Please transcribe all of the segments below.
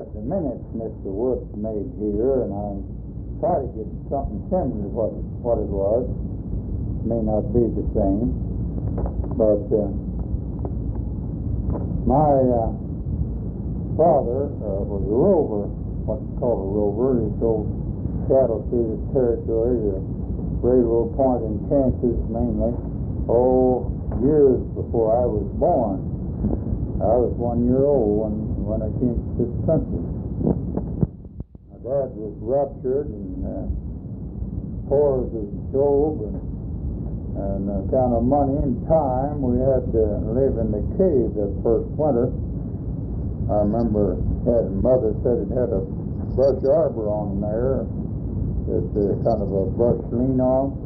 have the minutes Mr. Woods made here, and I try to get something similar to what it was. May not be the same, but my father was a rover, what's called a rover. He drove cattle through the territory, the railroad point in Kansas mainly, years before I was born. I was 1 year old when I came to this country. My dad was ruptured and poor as Job, and kind of money and time. We had to live in the cave that first winter. I remember mother said it had a brush arbor on there, that kind of a brush lean on,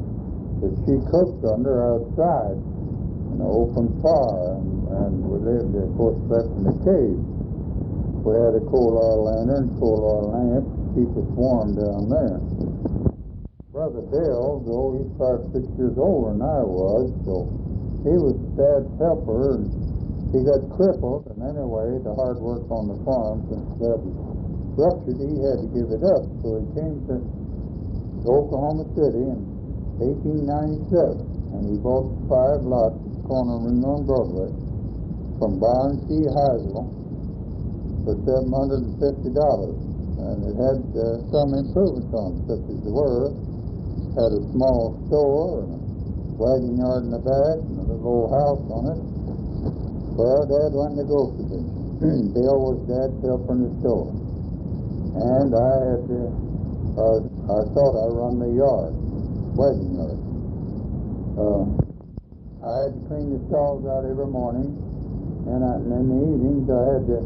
that she cooked under outside in an open fire, and we lived, of course, slept in the cave. We had a coal oil lantern, coal oil lamp to keep us warm down there. Brother Dale, though he's 5 or 6 years older than I was, so he was Dad's helper, and he got crippled, and anyway, the hard work on the farm, since Dad was ruptured, he had to give it up, so he came to Oklahoma City in 1897, and he bought 5 lots at the corner of Reno and Broadway from Byron C. Heisel for $750, and it had some improvements on it, such as the were. Had a small store and a wagon yard in the back and a little old house on it. Well, Dad went in the grocery business. Bill was Dad's helper in the store, and I thought I run the yard, wagon yard. I had to clean the stalls out every morning, and in the evenings I had to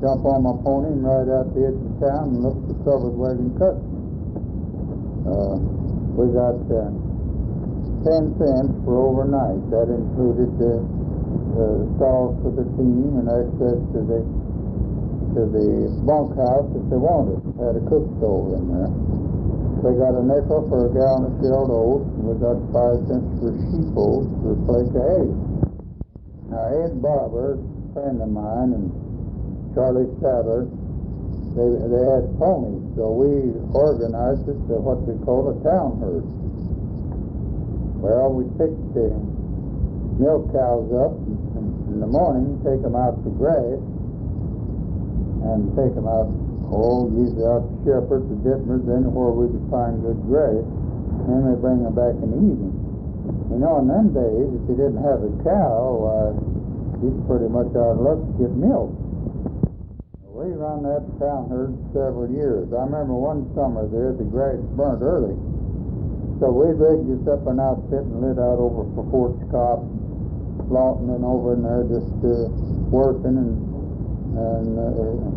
jump on my pony and ride out the edge of town and look for covered wagon customers. We got 10 cents for overnight. That included the stalls for the team and access to the bunkhouse if they wanted. Had a cook stove in there. We got a nickel for a gallon of shelled oats, and we got 5 cents for sheep oats for a plate of hay. Now, Ed Barber, a friend of mine, and Charlie Sadler, they had ponies, so we organized it to what we call a town herd. Well, we picked the milk cows up in the morning, take them out to grass, and take them out, usually out to Shepherds or Dittmers, anywhere we could find good grass, and we bring them back in the evening. You know, in them days, if you didn't have a cow, you'd pretty much out of luck to get milk. We run that town herd several years. I remember one summer there, the grass burnt early. So we rigged us up an outfit and lit out over for Fort Scott, flaunting and over in there, just working and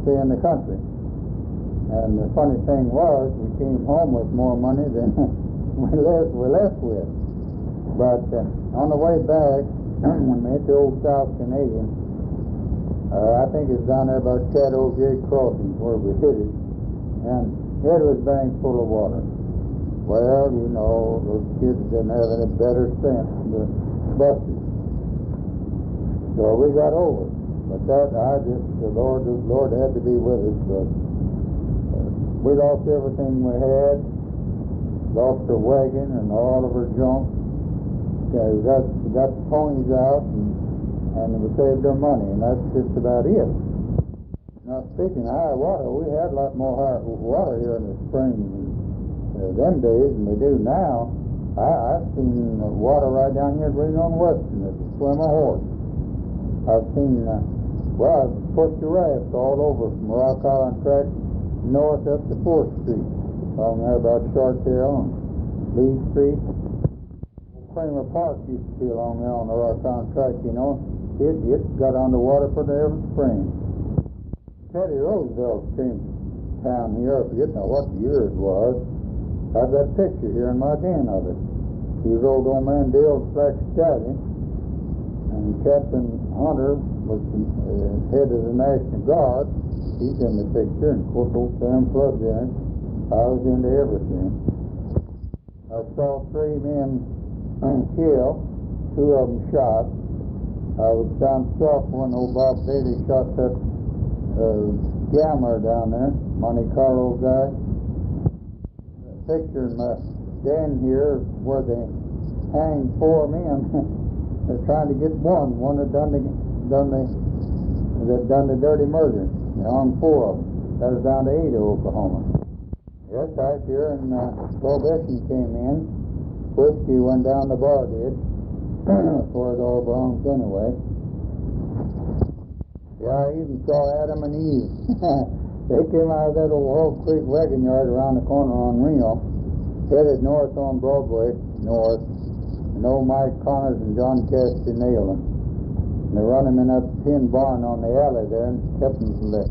seeing the country. And the funny thing was, we came home with more money than we left with. But on the way back, when we hit the old South Canadian, I think it's down there about Caddo Gate Crossing where we hit it, and it was bank full of water. Well, you know, those kids didn't have any better sense than the buses. So we got over it. But the Lord had to be with us. But we lost everything we had, lost our wagon and all of our junk. Okay, we got the ponies out, and we saved our money, and that's just about it. Now, speaking of high water, we had a lot more high water here in the spring in them days than we do now. I've seen water right down here at Reno and Western that could swim a horse. I've seen, I've pushed a raft all over from Rock Island Track north up to 4th Street, along there about Shortell and Lee Street. Kramer Park used to be along there on the Rock Island Track, you know. It got underwater for every spring. Teddy Roosevelt came to town here. I forget now what year it was. I've got a picture here in my den of it. He rode on man Dale's black stallion, and Captain Hunter was the head of the National Guard. He's in the picture, and of course old Sam Flood's in it. I was into everything. I saw 3 men killed, 2 of them shot. I was down south when old Bob Daly shot that gambler down there, Monte Carlo guy. Picture in my den here where they hanged 4 men. They're trying to get one. One that done the dirty murder. They hung 4 of them. That was down to Ada, Oklahoma. Yes, right here, and Prohibition came in. Whiskey went down the bar, did. For it all belongs anyway. Yeah, I even saw Adam and Eve. They came out of that old Oak Creek wagon yard around the corner on Reno, headed north on Broadway, north, and old Mike Connors and John Cassidy nailed them. They run him in that tin barn on the alley there and kept him from the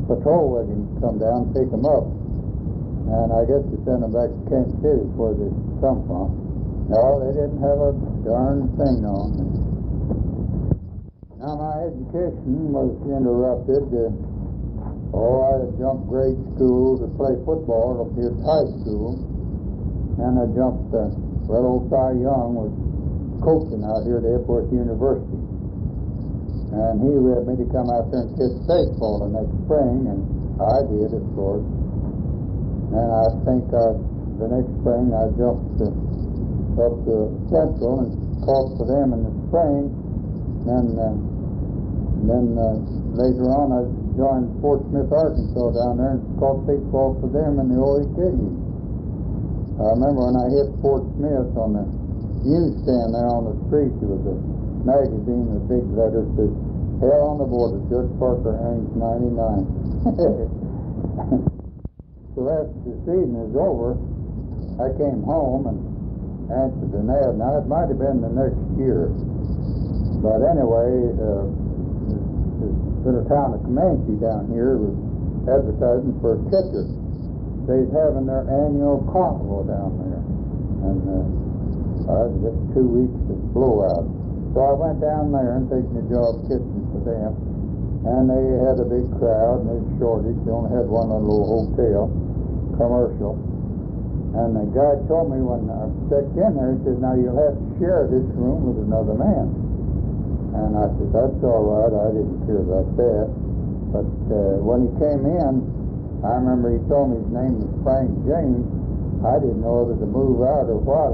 patrol wagon to come down and pick him up. And I guess they sent him back to Kansas City, where they come from. No, they didn't have a darn thing on them. Now my education was interrupted. I jumped grade school to play football up here at high school. And I jumped, old Cy Young was coaching out here at Epworth University. And he read me to come out there and kiss baseball the next spring, and I did, of course. And I think the next spring I jumped up to Central and caught for them in the spring. And then later on I joined Fort Smith, Arkansas down there and caught baseball for them in the OEK. I remember when I hit Fort Smith on the newsstand there on the street, there was a magazine with big letters that says, "Hell on the Border, Judge Parker Haynes, 99. So after the season was over, I came home and answered an ad. Now, it might have been the next year. But anyway, this little town of Comanche down here was advertising for a catcher. They's having their annual carnival down there. And I was just 2 weeks to blowout. So I went down there and taken a job kitchen for them. And they had a big crowd, and they had shortage. They only had one little hotel, commercial. And the guy told me when I checked in there, he said, "Now you'll have to share this room with another man." And I said, "That's all right, I didn't care about that." But when he came in, I remember he told me his name was Frank James. I didn't know whether to move out or what.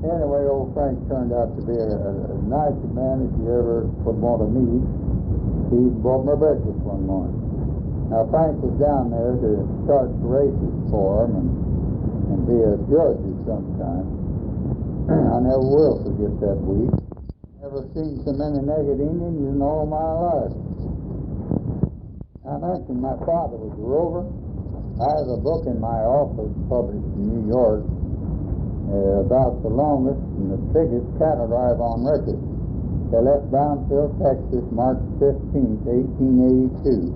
Anyway, old Frank turned out to be a nice man if you ever would want to meet. He brought me breakfast one morning. Now, Frank was down there to start races for him and be a judge of some kind. I never will forget that week. Never seen so many naked Indians in all my life. I mentioned my father was a rover. I have a book in my office published in New York about the longest and the biggest cattle drive on record. They left Brownsville, Texas, March 15, 1882,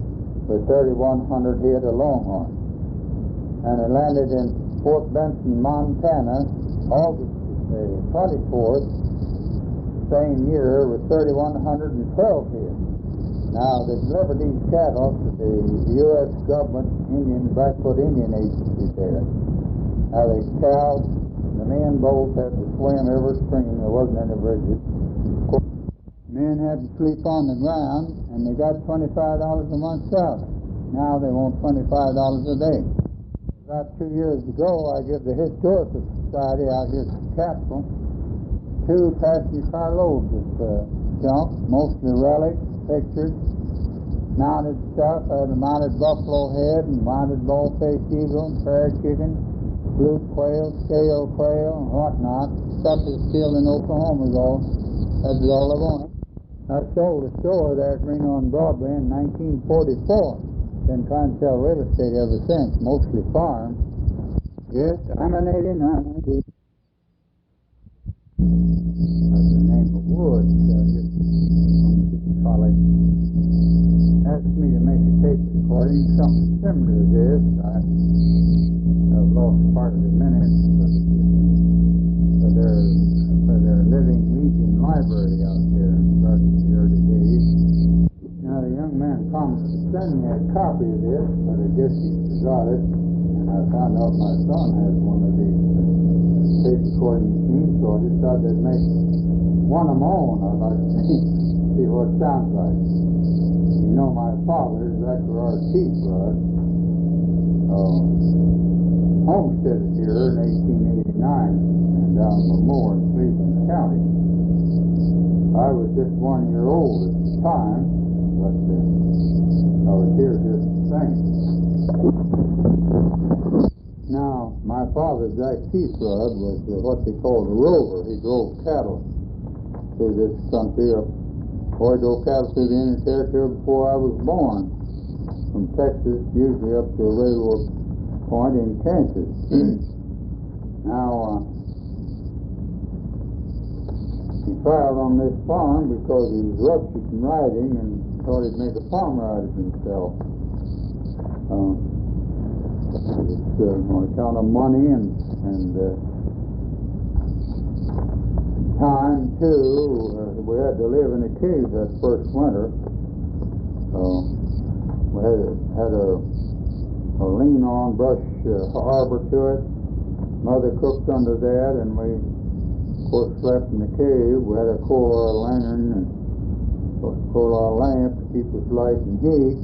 with 3,100 head of longhorn. And it landed in Fort Benson, Montana, August 24th, same year, with 3,112 head. Now, they delivered these cattle to the U.S. government Blackfoot Indian Agency there. Now, the cows, the men both had to swim every spring. There wasn't any bridges. Men had to sleep on the ground, and they got $25 a month salary. Now they want $25 a day. About 2 years ago, I gave the Historical Society out here at the Capitol 2 passenger car loads of junk, mostly relics, pictures, mounted stuff. I had a mounted buffalo head and mounted bald-faced eagle and prairie chicken, blue quail, scale quail, and whatnot. Stuff is still in Oklahoma, though. That's all I wanted. I sold a store there at Reno on Broadway in 1944. Been trying to sell real estate ever since, mostly farm. Yes, I'm an 89. That's the name of Woods. Just City College asked me to make a tape recording, something similar to this. I've lost part of the minutes, but for their Living Legion library out there, starting in the early days. Now, the young man promised to send me a copy of this, but I guess he forgot it. And I found out my son has one of these tape recording machines, so I decided to make one of my own. I'd like to see what it sounds like. You know, my father, Zachariah Teafrod, homesteaded here in 1889 and down Lemoore in Cleveland County. I was just 1 year old at the time, but I was here just the same. Now, my father, Jack Teafrod, was what they called a rover. He drove cattle through this country. Boy, drove cattle through the Indian Territory before I was born, from Texas usually up to a railroad point in Kansas. Now, he filed on this farm because he was rusty from riding and thought he'd make a farmer out of himself. It's on account of money and time too. We had to live in a cave that first winter. We had a lean-on brush arbor to it. Mother cooked under that, and we, of course, slept in the cave. We had a coal oil lantern and a coal oil lamp to keep us light and heat.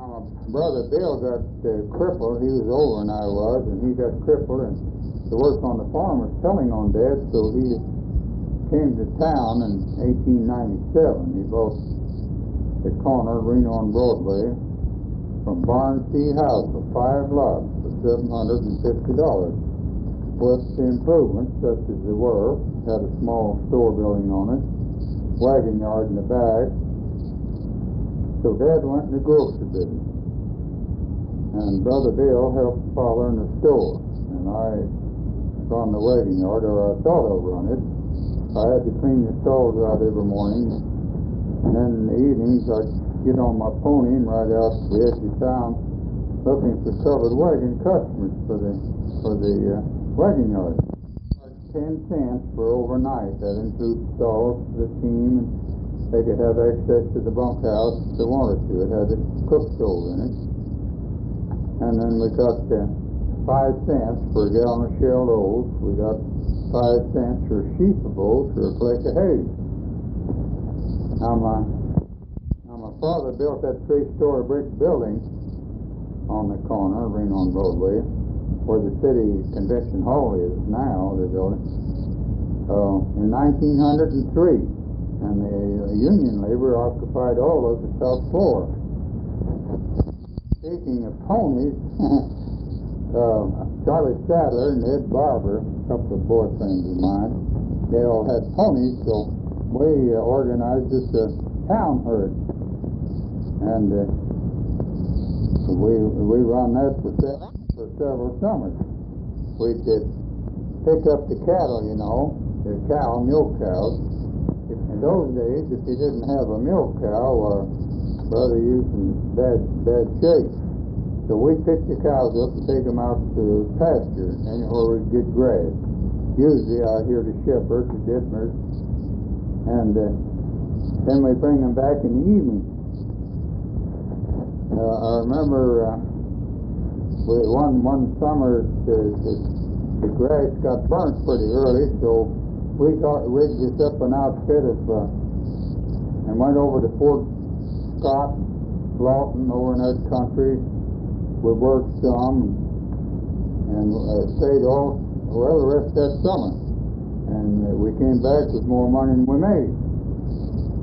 Now, my brother Bill got crippled. He was older than I was, and he got crippled, and the work on the farm was telling on Dad, so he came to town in 1897. He bought the corner, Reno on Broadway, from Barnes C. House for 5 lots for $750. With the improvements, such as they were, had a small store building on it, wagon yard in the back. So Dad went in the grocery business, and Brother Bill helped Father in the store, and I run the wagon yard, or I thought I'd run it. I had to clean the stalls out every morning, and then in the evenings I'd get on my pony and ride out to the edge of town looking for covered wagon customers for the wagon yard. 10 cents for overnight. That includes stalls for the team, and they could have access to the bunkhouse if they wanted to. It had a cook stove in it. And then we got 5 cents for a gallon of shelled oats. We got 5 cents for a sheaf of oats or a flake of hay. Now my father built that 3-story brick building on the corner, Reno on Broadway, where the city convention hall is now, the building, in 1903. And the union labor occupied all of the top floor. Speaking of ponies, Charlie Sadler and Ed Barber, a couple of boyfriends of mine, they all had ponies, so we organized this town herd. And we run that for several summers. We'd pick up the cattle, you know, the milk cows. In those days, if you didn't have a milk cow, brother, you was in bad shape. So we'd pick the cows up and take them out to pasture, or we'd get grass. Usually out here to Shepherd, to Dittmer's, and then we bring them back in the evening. I remember one summer the grass got burnt pretty early, so we rigged this up an outfit and went over to Fort Scott, Lawton, over in that country. We worked some and stayed the rest of that summer. And we came back with more money than we made.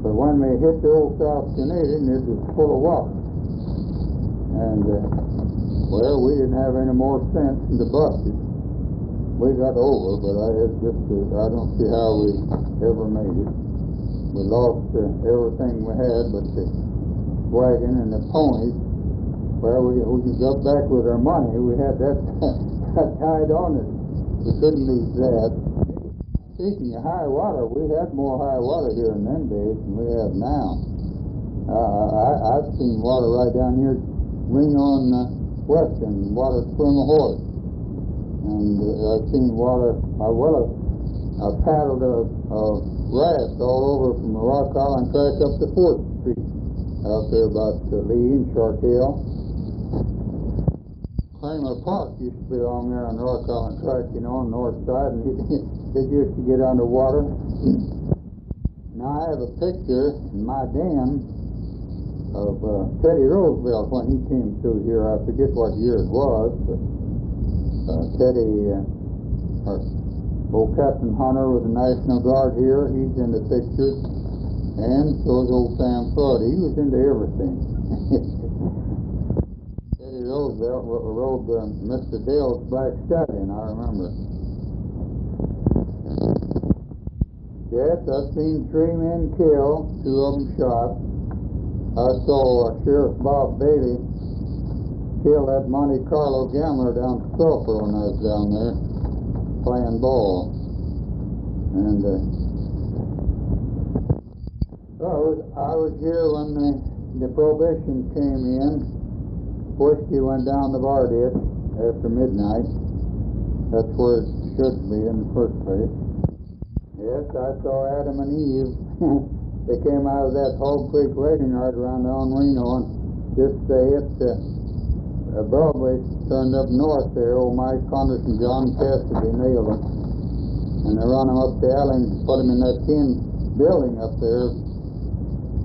But when we hit the old South Canadian, it was full of water. And, we didn't have any more sense than to bust it. We got over, but I don't see how we ever made it. We lost everything we had but the wagon and the ponies. Well, we got back with our money. We had that tied on it. We couldn't lose that. Speaking of high water, we had more high water here in them days than we have now. I've seen water right down here, Reno on Western, water swim a horse. And I've seen water, I paddled a raft all over from the Rock Island track up to 4th Street, out there about Lee and Shark Hill. Kramer Park used to be along there on the Rock Island track, you know, on the north side, and it used to get underwater. Now I have a picture in my den of Teddy Roosevelt when he came through here. I forget what year it was, but Teddy, old Captain Hunter was the National Guard here. He's in the pictures. And so is old Sam Flood. He was into everything. Teddy Roosevelt rode Mr. Dale's Black Stallion, I remember. Yes, I've seen 3 men killed, 2 of them shot. I saw Sheriff Bob Bailey kill that Monte Carlo gambler down at Sulphur when I was down there playing ball. And I was here when the prohibition came in. Whiskey went down the bar ditch after midnight. That's where it should be in the first place. Yes, I saw Adam and Eve. They came out of that Hog Creek racing yard around there on Reno, and just they hit Broadway, turned up north there. Old Mike Congress and John Cassidy nailed them. And they run them up the alley and put them in that tin building up there,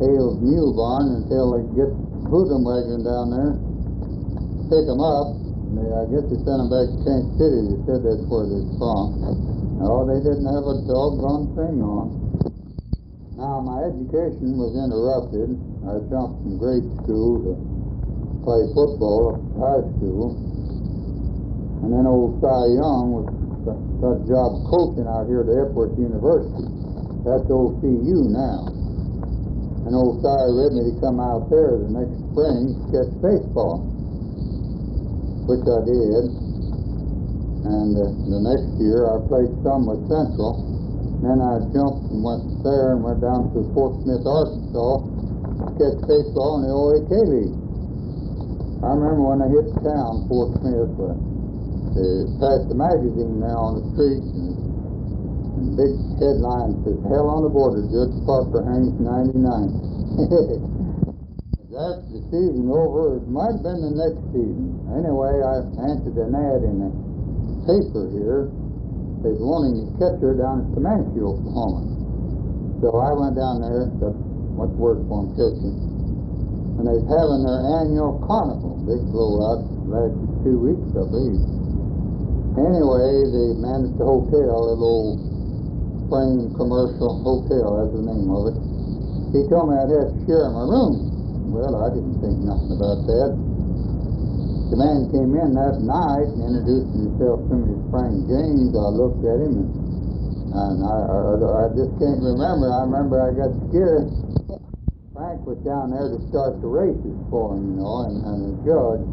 Hale's Mule Barn, until they get hoodlum wagon down there, pick them up. I guess they sent them back to Kansas City. They said that's where they're from. No, they didn't have a doggone thing on. Now, my education was interrupted. I jumped from grade school to play football at high school. And then old Cy Young got a job coaching out here at Epworth University. That's old CU now. And old Cy read me to come out there the next spring to catch baseball, which I did. And the next year I played some with Central. Then I jumped and went there and went down to Fort Smith, Arkansas to catch baseball in the OAK League. I remember when I hit town, Fort Smith, they passed the magazine there on the street, and big headline says, "Hell on the Border, Judge Parker hangs 99. After the season over, it might have been the next season. Anyway, I answered an ad in the paper here. They was wanting a catcher down at Comanche, Oklahoma. So I went down there, got went to work for them catching. And they was having their annual carnival, big blowout, lasted 2 weeks, I believe. Anyway, the man at the hotel, a little frame commercial hotel, that's the name of it, he told me I'd have to share my room. Well, I didn't think nothing about that. The man came in that night and introduced himself to me as Frank James. I looked at him and I just can't remember. I remember I got scared. Frank was down there to start the races for him, and the judge.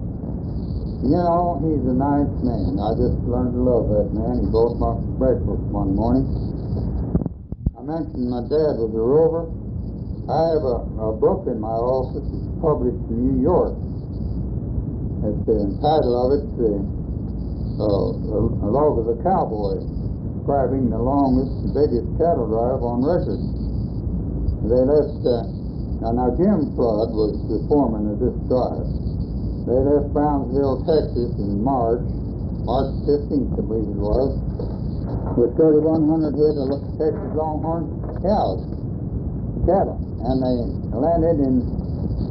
He's a nice man. I just learned to love that man. He brought my breakfast one morning. I mentioned my dad was a rover. I have a book in my office. It's published in New York. It's the title of it, A Log of the Cowboy, describing the longest and biggest cattle drive on record. They left, now Jim Flood was the foreman of this drive. They left Brownsville, Texas in March 15th, I believe it was, with 3,100 head of Texas Longhorn cattle. And they landed in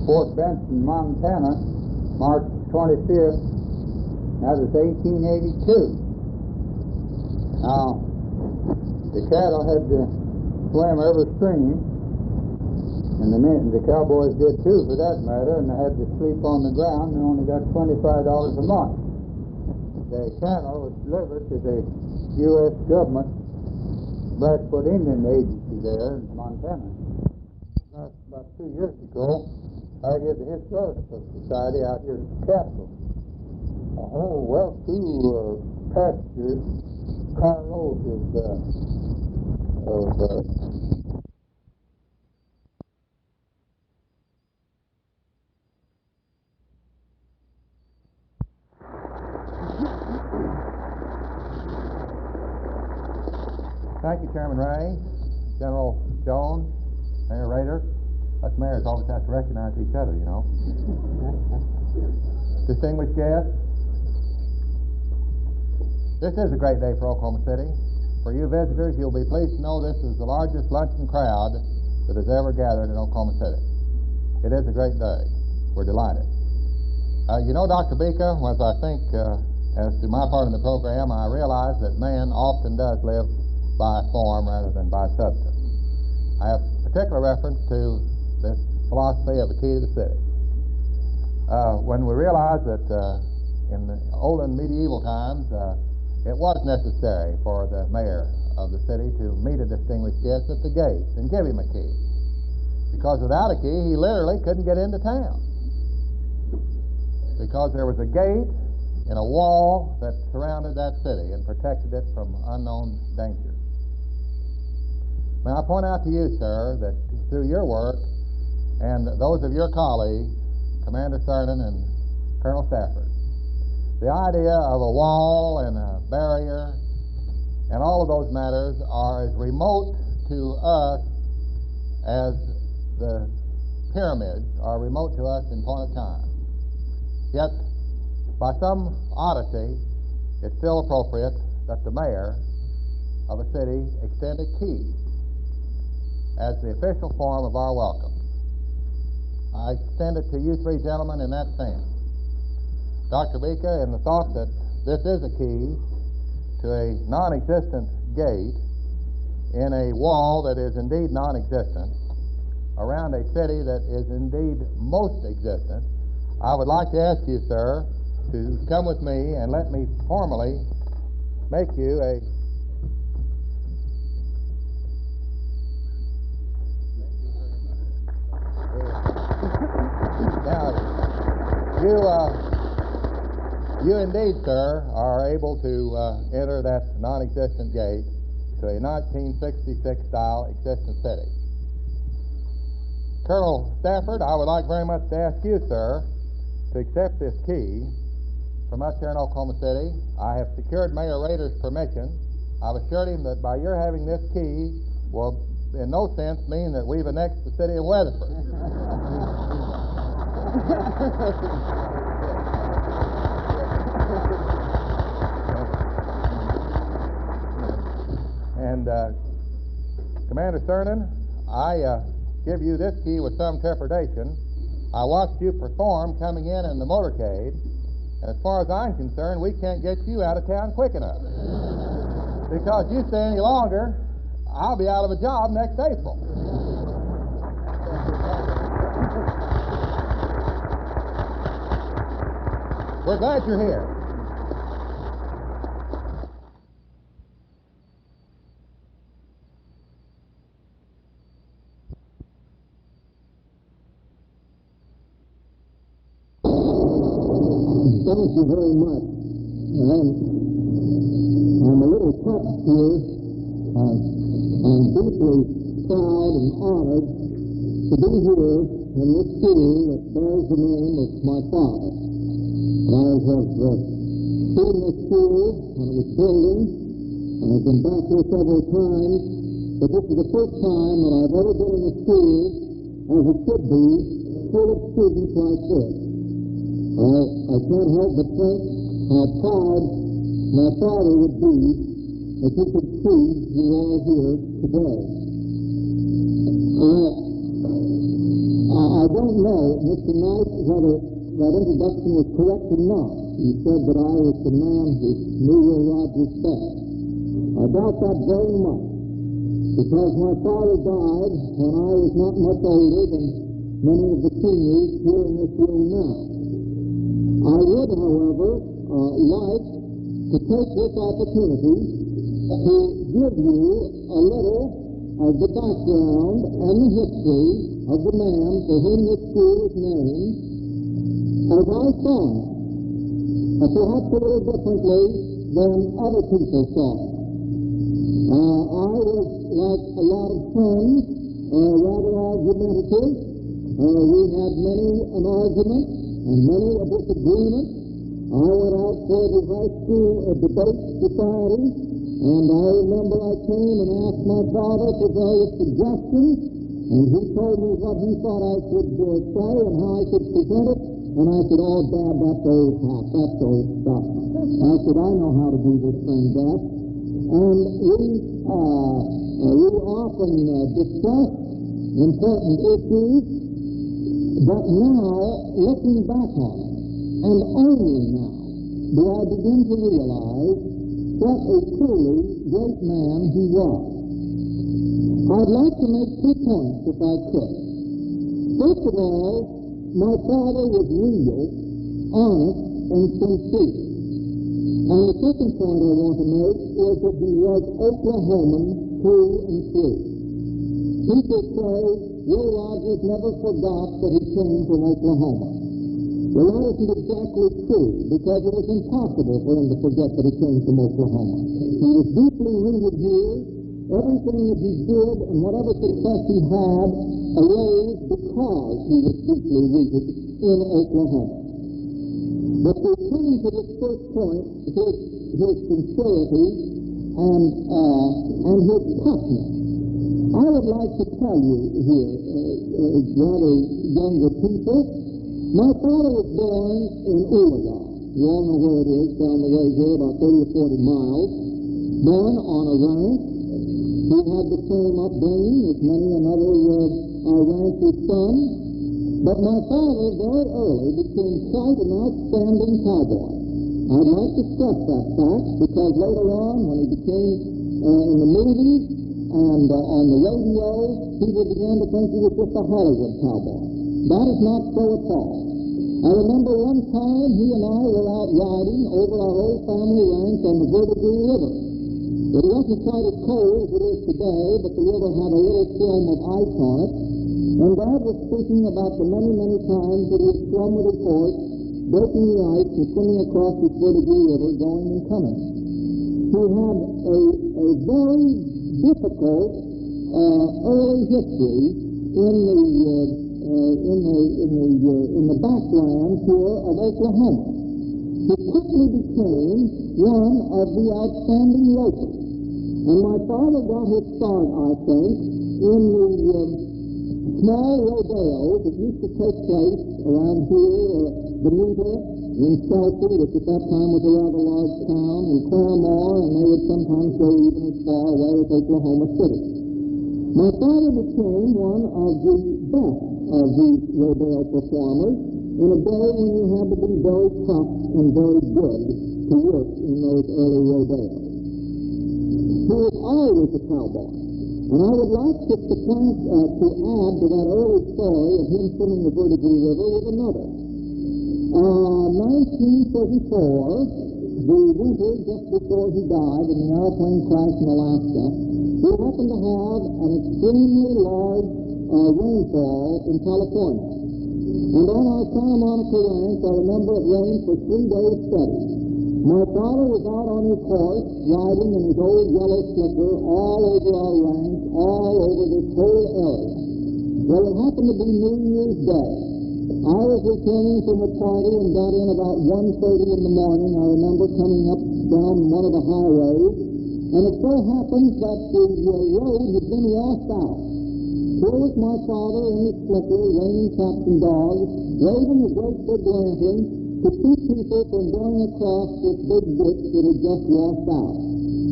Fort Benson, Montana, March 25th. That was 1882. Now, the cattle had to swim every stream, and the cowboys did too, for that matter, and they had to sleep on the ground. They only got $25 a month. The cattle was delivered to the U.S. government Blackfoot Indian Agency there in Montana. About 2 years ago, I did the Historical Society out here at the Capitol. Two pastures, carloads of Thank you, Chairman Ray, General Jones, Mayor Rader. Us mayors always have to recognize each other, Distinguished guests, this is a great day for Oklahoma City. For you visitors, you'll be pleased to know this is the largest luncheon crowd that has ever gathered in Oklahoma City. It is a great day. We're delighted. You know, Dr. Bika, as I think as to my part in the program, I realize that man often does live by form rather than by substance. I have particular reference to this philosophy of a key to the city. When we realize that in the olden medieval times, it was necessary for the mayor of the city to meet a distinguished guest at the gates and give him a key. Because without a key, he literally couldn't get into town. Because there was a gate and a wall that surrounded that city and protected it from unknown dangers. May I point out to you, sir, that through your work and those of your colleagues, Commander Cernan and Colonel Stafford, the idea of a wall and a barrier and all of those matters are as remote to us as the pyramids are remote to us in point of time. Yet, by some oddity, it's still appropriate that the mayor of a city extend a key as the official form of our welcome. I extend it to you three gentlemen in that sense. Dr. Bika, in the thought that this is a key to a non-existent gate in a wall that is indeed non-existent around a city that is indeed most existent, I would like to ask you, sir, to come with me and let me formally make you a... Now, you indeed, sir, are able to enter that non-existent gate to a 1966-style existent city. Colonel Stafford, I would like very much to ask you, sir, to accept this key from us here in Oklahoma City. I have secured Mayor Rader's permission. I've assured him that by your having this key will in no sense mean that we've annexed the city of Weatherford. And Commander Cernan, I give you this key with some trepidation. I watched you perform coming in the motorcade, and as far as I'm concerned, we can't get you out of town quick enough. Because you stay any longer, I'll be out of a job next April. We're glad you're here. Thank you very much. I'm a little touched here. I'm deeply proud and honored to be here in this school that bears the name of my father. I have seen this school when it was building, and I've been back here several times, but this is the first time that I've ever been in a school, as it should be, full of students like this. I can't help but think how proud my father would be if he could see you all here today. I don't know, Mr. Knight, whether that introduction was correct or not. You said that I was the man who knew Will Rogers best. I doubt that very much, because my father died when I was not much older than many of the seniors here in this room now. I would, however, like to take this opportunity to give you a little of the background and the history of the man for whom this school is named, as I saw it, perhaps a little differently than other people saw it. I was, like a lot of friends, rather argumentative. We had many an argument and many a disagreement. I went out for the high school debate society, and I remember I came and asked my father for various suggestions, and he told me what he thought I should say and how I should present it, and I said, "Oh, Dad, that's old hat, that's old stuff." I said, "I know how to do this thing, Dad." And we often discussed important issues, But now, looking back on it, and only now, do I begin to realize what a truly great man he was. I'd like to make 2 points, if I could. First of all, my father was real, honest, and sincere. And the second point I want to make is that he was Oklahoman through and through. People say Will Rogers never forgot that he came from Oklahoma. Well, that isn't exactly true, because it was impossible for him to forget that he came from Oklahoma. He was deeply rooted here. Everything that he did and whatever success he had arose because he was deeply rooted in Oklahoma. But returning to this first point, his sincerity and his toughness, I would like to tell you here, rather younger people, my father was born in Oologah. You all know where it is, down the way here, about 30 or 40 miles. Born on a ranch. He had the same upbringing as many another rancher's son. But my father very early became quite an outstanding cowboy. I'd like to stress that fact because later on, when he became in the movies and on the radio, people began to think he was just a Hollywood cowboy. That is not so at all. I remember one time he and I were out riding over our old family ranch on the Verdigris River. It wasn't quite as cold as it is today, but the river had a little film of ice on it. And Dad was speaking about the many, many times that he had swum with his horse, breaking the ice and swimming across this Verdigris River, going and coming. He had a very difficult early history in the backlands here of Oklahoma. He quickly became one of the outstanding locals. And my father got his start, I think, in the small rodeos that used to take place around here, Benita, in Chelsea, which at that time was a rather large town, and Claremore, and they would sometimes go even as far away as Oklahoma City. My father became one of the best of these rodeo performers in a day when you had to be very tough and very good to work in those early rodeos. He was always a cowboy. And I would like just to add to that early story of him swimming the Verdigris River with another. 1934, the winter just before he died in the airplane crash in Alaska, we happened to have an extremely large rainfall in California. And on our Santa Monica ranch, I remember it rained for 3 days steady. My father was out on his horse, riding in his old yellow slicker all over our ranch, all over this whole area. Well, it happened to be New Year's Day. I was returning from a party and got in about 1:30 in the morning. I remember coming up down one of the highways, and it so happens that the road had been washed out. Here was my father in his slicker, reining cats and dogs, waving a great big lantern to keep people from going across this big ditch that had just washed out.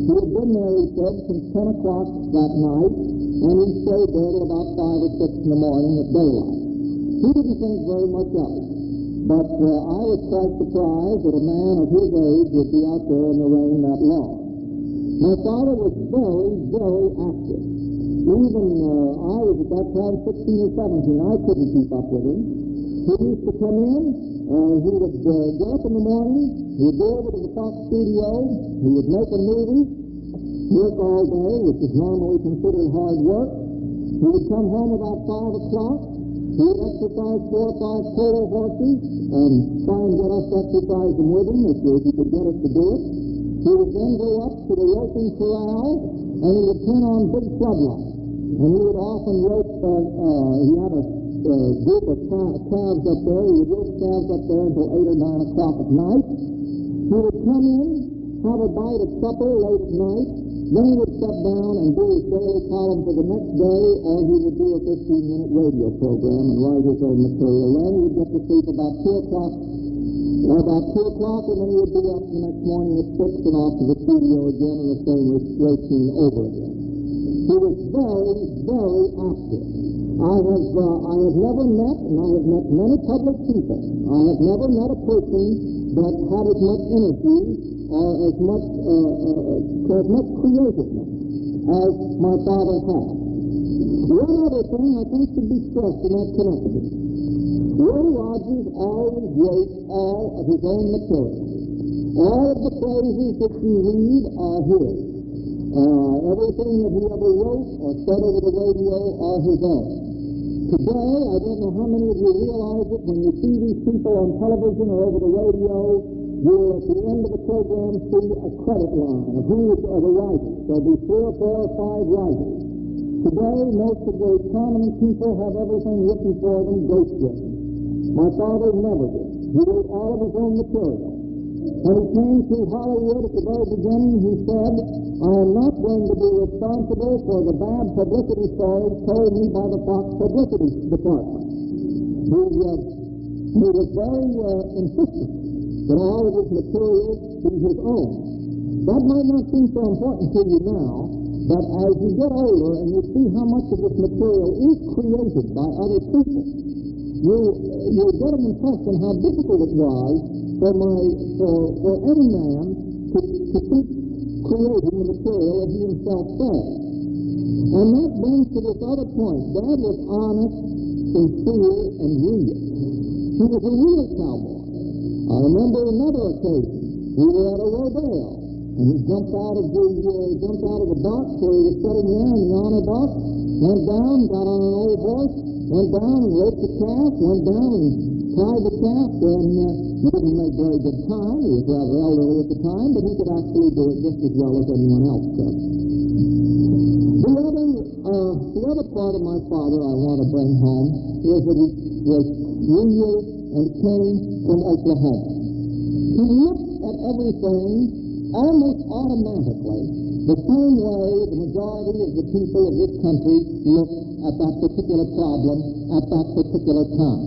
He had been there, he said, since 10 o'clock that night, and he stayed there till about 5 or 6 in the morning at daylight. He didn't think very much of it, but I was quite surprised that a man of his age would be out there in the rain that long. My father was very, very active. Even I was at that time 16 or 17. I couldn't keep up with him. He used to come in, he would get up in the morning, he'd go over to the Fox studio, he would make a movie, work all day, which is normally considered hard work. He would come home about 5 o'clock, he would exercise 4 or 5 polo horses and try and get us to exercise them with him if he could get us to do it. He would then go up to the roping corral and he would turn on big floodlights. And he would often rope, he had a group of calves up there. He would rope calves up there until 8 or 9 o'clock at night. He would come in, have a bite of supper late at night, then he would sit down and do his daily column for the next day, or he would do a 15-minute radio program and write his own material. Then he would get to sleep about 2 o'clock, and then he would be up the next morning at 6 and off to the studio again, and the same routine over again. He was very, very active. I have never met, and I have met many public people, I have never met a person that had as much energy or as much creativeness as my father had. One other thing I think should be stressed in that connection. Will Rogers always wrote all of his own material. All of the phrases that you read are his. Everything that he ever wrote or said over the radio are his own. Today, I don't know how many of you realize it, when you see these people on television or over the radio, you'll at the end of the program see a credit line of who are the writers. There'll be 3 or 4 or 5 writers. Today, most of the prominent people have everything written for them ghostwritten. My father never did. He wrote all of his own material. When he came to Hollywood at the very beginning, he said, I am not going to be responsible for the bad publicity stories told me by the Fox Publicity Department. He was very insistent that all of his material be his own. That might not seem so important to you now, but as you get older and you see how much of this material is created by other people, you get an impression how difficult it was for any man to keep creating the material that he himself said. And that brings to this other point. Dad was honest, sincere, and real. He was a real cowboy. I remember another occasion. We were at a rodeo, and he jumped out of the box where he was sitting there in the honor box, went down, got on an old horse, went down and roped the calf, went down and tied the calf, and he didn't make very good time. He was rather elderly at the time, but he could actually do it just as well as anyone else could. The other part of my father I want to bring home is that he was real and came from Oklahoma. He looked at everything almost automatically the same way the majority of the people of this country look at that particular problem at that particular time.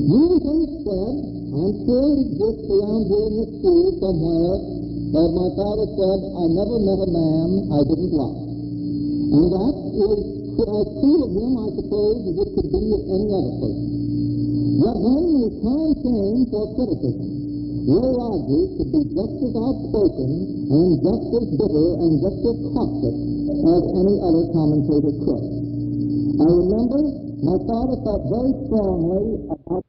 Usually said, I'm sure it exists around here in this school somewhere, that my father said, I never met a man I didn't like. And that is as true of him, I suppose, as it could be of any other person. Yet when the time came for criticism, Will Rogers could be just as outspoken and just as bitter and just as caustic as any other commentator could. I remember my father felt very strongly about